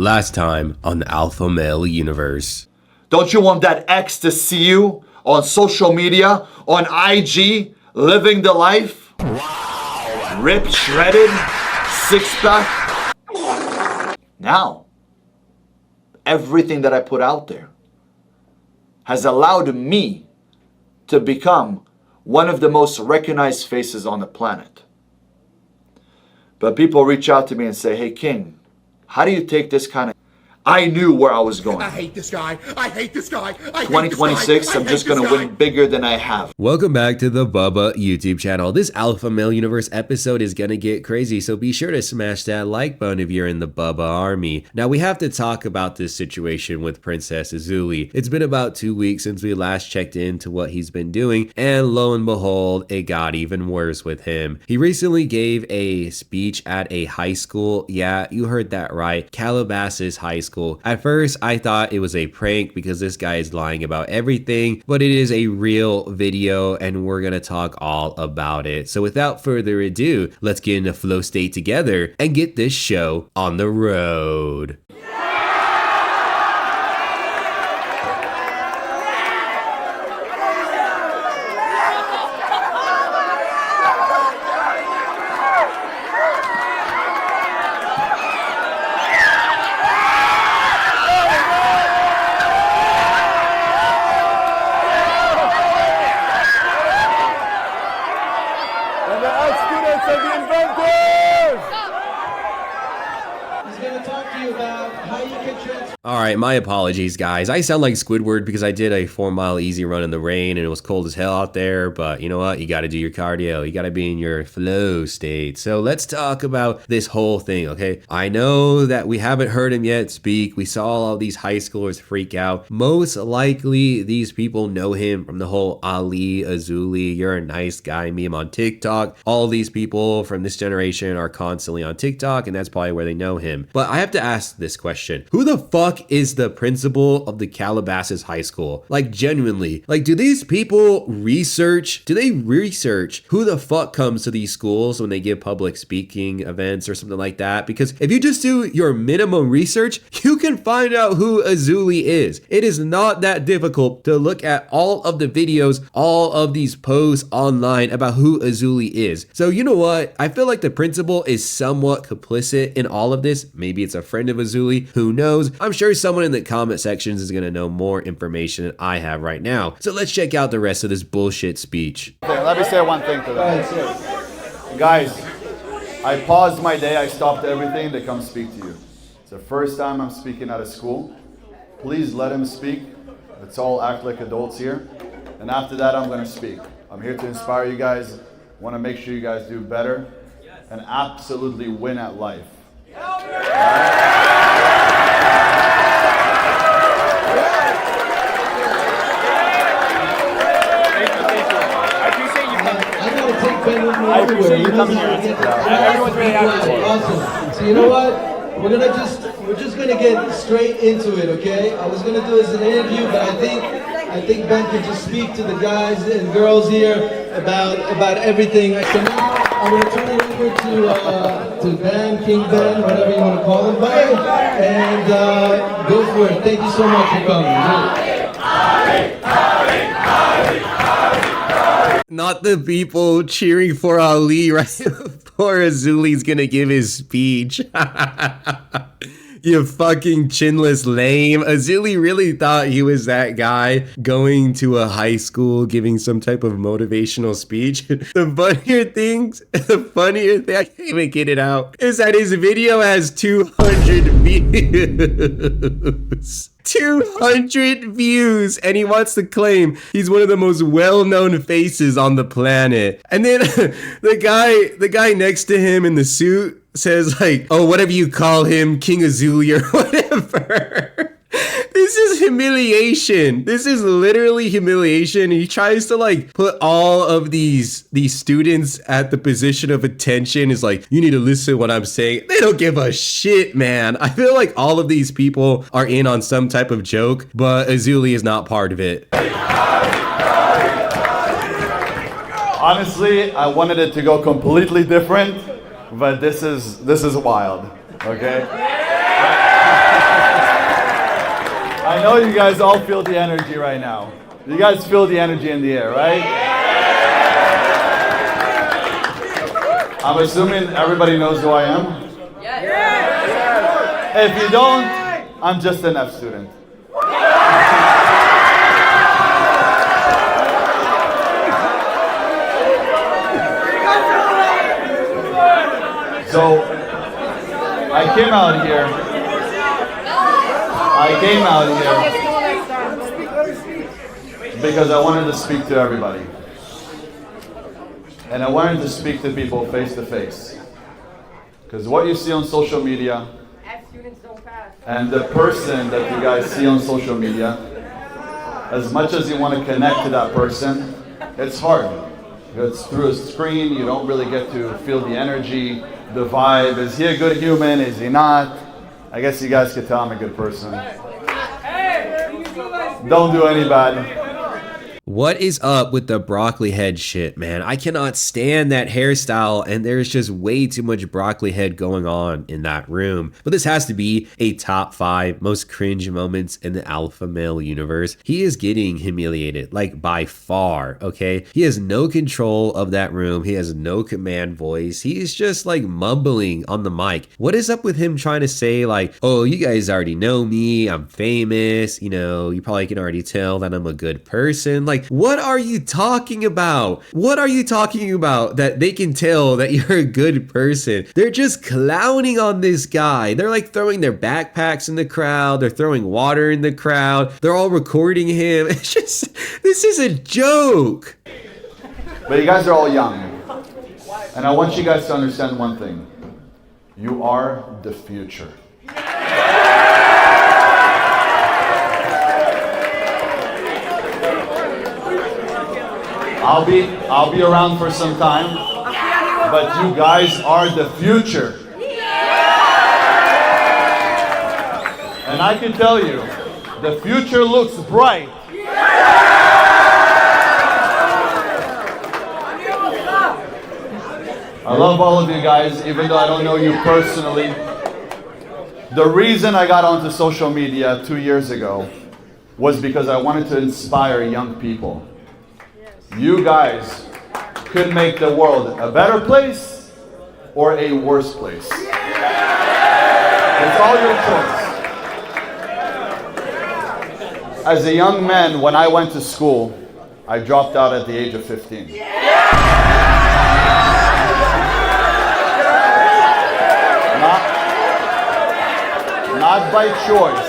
Last time on the Alpha Male Universe. Don't you want that ex to see you on social media, on IG, living the life? Wow. Ripped, shredded, six-pack. Now, everything that I put out there has allowed me to become one of the most recognized faces on the planet. But people reach out to me and say, hey, King, how do you take this kind of... I knew where I was going. I hate this guy. I hate this guy. 2026, I'm just going to win bigger than I have. Welcome back to the Bubba YouTube channel. This Alpha Male Universe episode is going to get crazy, so be sure to smash that like button if you're in the Bubba army. Now, we have to talk about this situation with Princess Azoulay. It's been about 2 weeks since we last checked into what he's been doing, and lo and behold, it got even worse with him. He recently gave a speech at a high school. Yeah, you heard that right. Calabasas High School. At first, I thought it was a prank because this guy is lying about everything, but it is a real video and we're gonna talk all about it. So without further ado, let's get in a flow state together and get this show on the road. Alright, my apologies guys. I sound like Squidward because I did a 4-mile easy run in the rain and it was cold as hell out there, but you know what? You gotta do your cardio. You gotta be in your flow state. So let's talk about this whole thing, okay? I know that we haven't heard him yet speak. We saw all these high schoolers freak out. Most likely these people know him from the whole Auli, Azoulay, you're a nice guy meme on TikTok. All these people from this generation are constantly on TikTok and that's probably where they know him. But I have to ask this question. Who the fuck is the principal of the Calabasas High School? Like genuinely, like do these people research? Do they research who the fuck comes to these schools when they give public speaking events or something like that? Because if you just do your minimum research, you can find out who Azoulay is. It is not that difficult to look at all of the videos, all of these posts online about who Azoulay is. So you know what? I feel like the principal is somewhat complicit in all of this. Maybe it's a friend of Azoulay, who knows? I'm sure someone in the comment sections is gonna know more information than I have right now. So let's check out the rest of this bullshit speech. Let me say one thing to them. Guys, I paused my day, I stopped everything to come speak to you. It's the first time I'm speaking at a school. Please let him speak. Let's all act like adults here. And after that, I'm gonna speak. I'm here to inspire you guys. Want to make sure you guys do better and absolutely win at life. I appreciate you coming here. Everyone's really happy. Awesome. So you know what? We're just gonna get straight into it, okay? I was gonna do this as an interview, but I think Ben could just speak to the guys and girls here about everything. So now I'm gonna turn it over to Ben, King Ben, whatever you want to call him, and go for it. Thank you so much for coming. Not the people cheering for Auli right before Azoulay's gonna give his speech. You fucking chinless lame. Azoulay really thought he was that guy going to a high school giving some type of motivational speech. The funnier thing, I can't even get it out, is that his video has 200 views. 200 views, and he wants to claim he's one of the most well-known faces on the planet. And then the guy next to him in the suit says like, oh, whatever you call him, King Azoulay or whatever. This is humiliation. This is literally humiliation. He tries to like put all of these students at the position of attention. Is like, you need to listen to what I'm saying. They don't give a shit, man. I feel like all of these people are in on some type of joke, but Azoulay is not part of it. Honestly, I wanted it to go completely different, but this is wild, okay? I know you guys all feel the energy right now. You guys feel the energy in the air, right? I'm assuming everybody knows who I am? If you don't, I'm just an F student. So, I came out here because I wanted to speak to everybody. And I wanted to speak to people face to face. Because what you see on social media and the person that you guys see on social media, as much as you want to connect to that person, it's hard. It's through a screen, you don't really get to feel the energy, the vibe. Is he a good human? Is he not? I guess you guys could tell I'm a good person. Don't do any bad. What is up with the broccoli head shit, man? I cannot stand that hairstyle, and there's just way too much broccoli head going on in that room. But this has to be a top 5 most cringe moments in the alpha male universe. He is getting humiliated, like by far, okay? He has no control of that room. He has no command voice. He's just like mumbling on the mic. What is up with him trying to say like, oh, you guys already know me, I'm famous, you know, you probably can already tell that I'm a good person. Like, what are you talking about? What are you talking about that they can tell that you're a good person? They're just clowning on this guy. They're like throwing their backpacks in the crowd. They're throwing water in the crowd. They're all recording him. It's just, this is a joke. But you guys are all young. And I want you guys to understand one thing. You are the future. I'll be around for some time, but you guys are the future. And I can tell you, the future looks bright. I love all of you guys, even though I don't know you personally. The reason I got onto social media 2 years ago was because I wanted to inspire young people. You guys could make the world a better place or a worse place. It's all your choice. As a young man, when I went to school, I dropped out at the age of 15. Not by choice.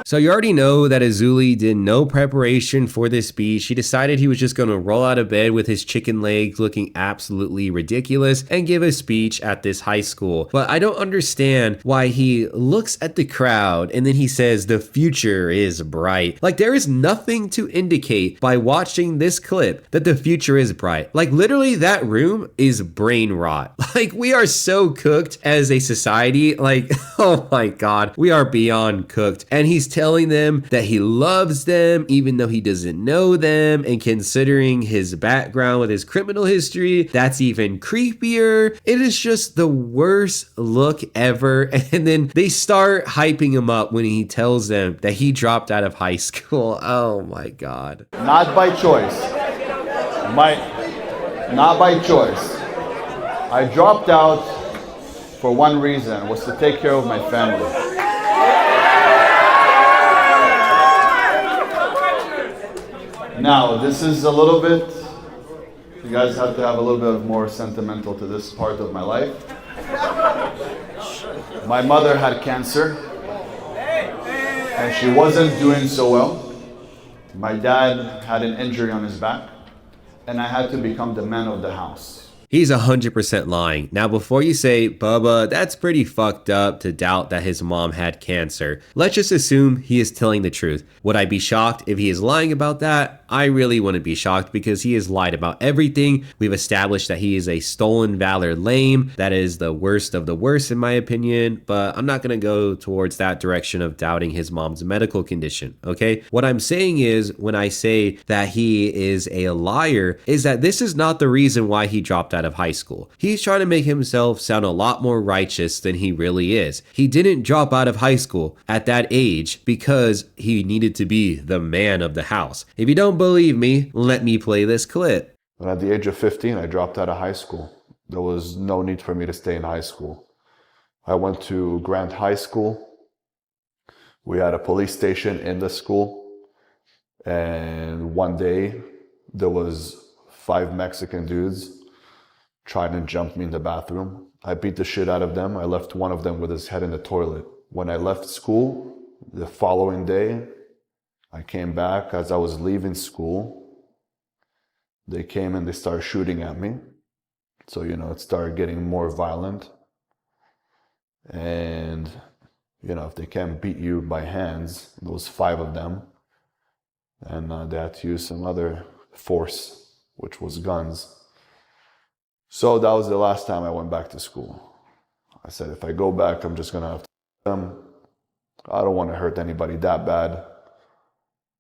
So you already know that Azoulay did no preparation for this speech. He decided he was just going to roll out of bed with his chicken legs looking absolutely ridiculous and give a speech at this high school. But I don't understand why he looks at the crowd and then he says the future is bright. Like there is nothing to indicate by watching this clip that the future is bright. Like literally that room is brain rot. Like we are so cooked as a society. Like, oh my God, we are beyond cooked. And he's telling them that he loves them even though he doesn't know them, and considering his background with his criminal history, that's even creepier. It is just the worst look ever. And then they start hyping him up when he tells them that he dropped out of high school. Oh my God. Not by choice. Not by choice. I dropped out for one reason, was to take care of my family. Now, this is a little bit, you guys have to have a little bit more sentimental to this part of my life. My mother had cancer, and she wasn't doing so well. My dad had an injury on his back, and I had to become the man of the house. He's 100% lying. Now, before you say, Bubba, that's pretty fucked up to doubt that his mom had cancer, let's just assume he is telling the truth. Would I be shocked if he is lying about that? I really wouldn't be shocked because he has lied about everything. We've established that he is a stolen valor lame. That is the worst of the worst in my opinion, but I'm not going to go towards that direction of doubting his mom's medical condition, okay? What I'm saying is when I say that he is a liar is that this is not the reason why he dropped out out of high school. He's trying to make himself sound a lot more righteous than he really is. He didn't drop out of high school at that age because he needed to be the man of the house. If you don't believe me, let me play this clip. But at the age of 15, I dropped out of high school. There was no need for me to stay in high school. I went to Grant High School. We had a police station in the school. And one day, there was 5 Mexican dudes trying to jump me in the bathroom. I beat the shit out of them. I left one of them with his head in the toilet. When I left school, the following day, I came back. As I was leaving school, they came and they started shooting at me. So, it started getting more violent. And, if they can't beat you by hands, there was 5 of them. And they had to use some other force, which was guns. So that was the last time I went back to school. I said, if I go back, I'm just gonna have to them. I don't want to hurt anybody that bad.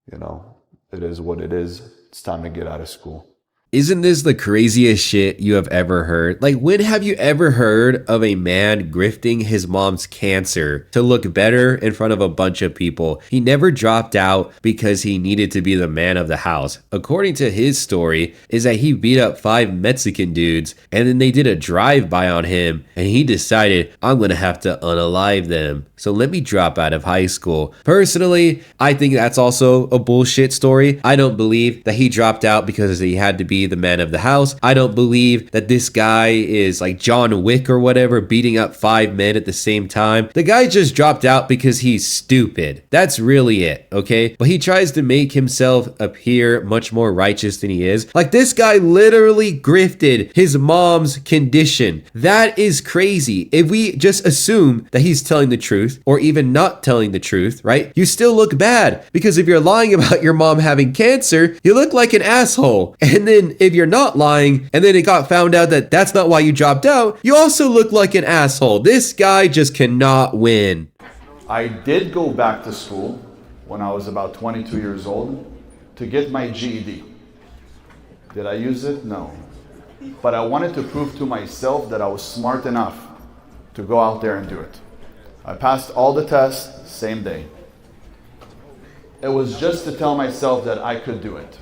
It is what it is. It's time to get out of school. Isn't this the craziest shit you have ever heard? Like, when have you ever heard of a man grifting his mom's cancer to look better in front of a bunch of people? He never dropped out because he needed to be the man of the house. According to his story, is that he beat up 5 Mexican dudes and then they did a drive-by on him and he decided, I'm gonna have to unalive them. So let me drop out of high school. Personally, I think that's also a bullshit story. I don't believe that he dropped out because he had to be the man of the house. I don't believe that this guy is like John Wick or whatever, beating up 5 men at the same time. The guy just dropped out because he's stupid. That's really it, okay? But he tries to make himself appear much more righteous than he is. Like, this guy literally grifted his mom's condition. That is crazy. If we just assume that he's telling the truth, or even not telling the truth, right? You still look bad, because if you're lying about your mom having cancer, you look like an asshole. And then if you're not lying, and then it got found out that that's not why you dropped out, you also look like an asshole. This guy just cannot win. I did go back to school when I was about 22 years old to get my GED. Did I use it? No. But I wanted to prove to myself that I was smart enough to go out there and do it. I passed all the tests, same day. It was just to tell myself that I could do it.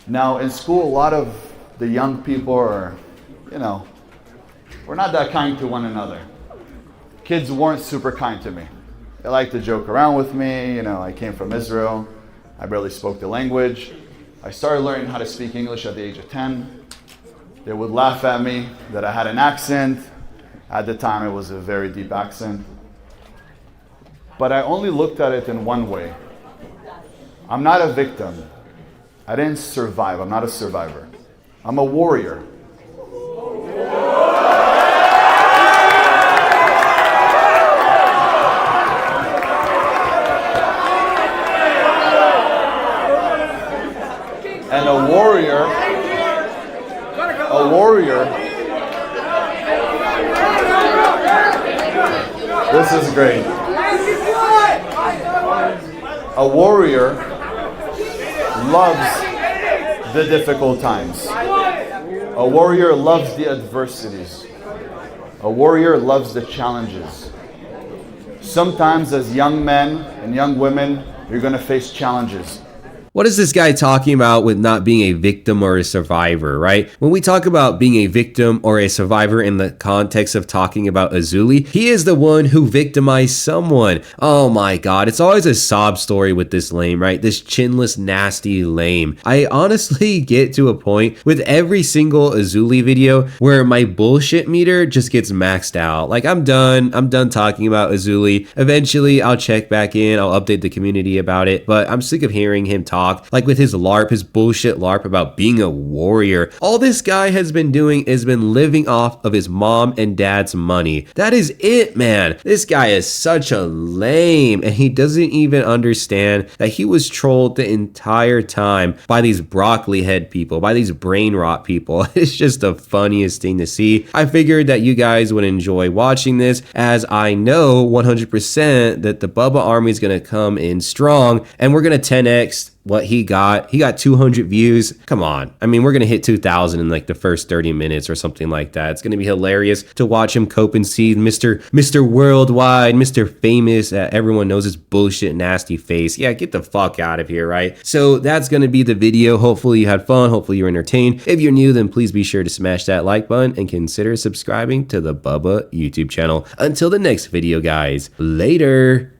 Now, in school, a lot of the young people are, we're not that kind to one another. Kids weren't super kind to me. They liked to joke around with me. I came from Israel. I barely spoke the language. I started learning how to speak English at the age of 10. They would laugh at me that I had an accent. At the time, it was a very deep accent. But I only looked at it in one way. I'm not a victim. I didn't survive. I'm not a survivor. I'm a warrior. And a warrior, this is great. A warrior loves the difficult times. A warrior loves the adversities. A warrior loves the challenges. Sometimes as young men and young women, you're going to face challenges. What is this guy talking about with not being a victim or a survivor, right? When we talk about being a victim or a survivor in the context of talking about Azoulay, he is the one who victimized someone. Oh my God, it's always a sob story with this lame, right? This chinless, nasty lame. I honestly get to a point with every single Azoulay video where my bullshit meter just gets maxed out. Like, I'm done talking about Azoulay. Eventually, I'll check back in, I'll update the community about it, but I'm sick of hearing him talk. Like with his LARP, his bullshit LARP about being a warrior. All this guy has been doing is been living off of his mom and dad's money. That is it, man. This guy is such a lame, and he doesn't even understand that he was trolled the entire time by these broccoli head people, by these brain rot people. It's just the funniest thing to see. I figured that you guys would enjoy watching this, as I know 100% that the Bubba army is going to come in strong, and we're going to 10x what he got 200 views. Come on. I mean, we're going to hit 2,000 in like the first 30 minutes or something like that. It's going to be hilarious to watch him cope and see Mr. Worldwide, Mr. Famous. Everyone knows his bullshit, nasty face. Yeah, get the fuck out of here, right? So that's going to be the video. Hopefully you had fun. Hopefully you're entertained. If you're new, then please be sure to smash that like button and consider subscribing to the Bubba YouTube channel. Until the next video, guys. Later.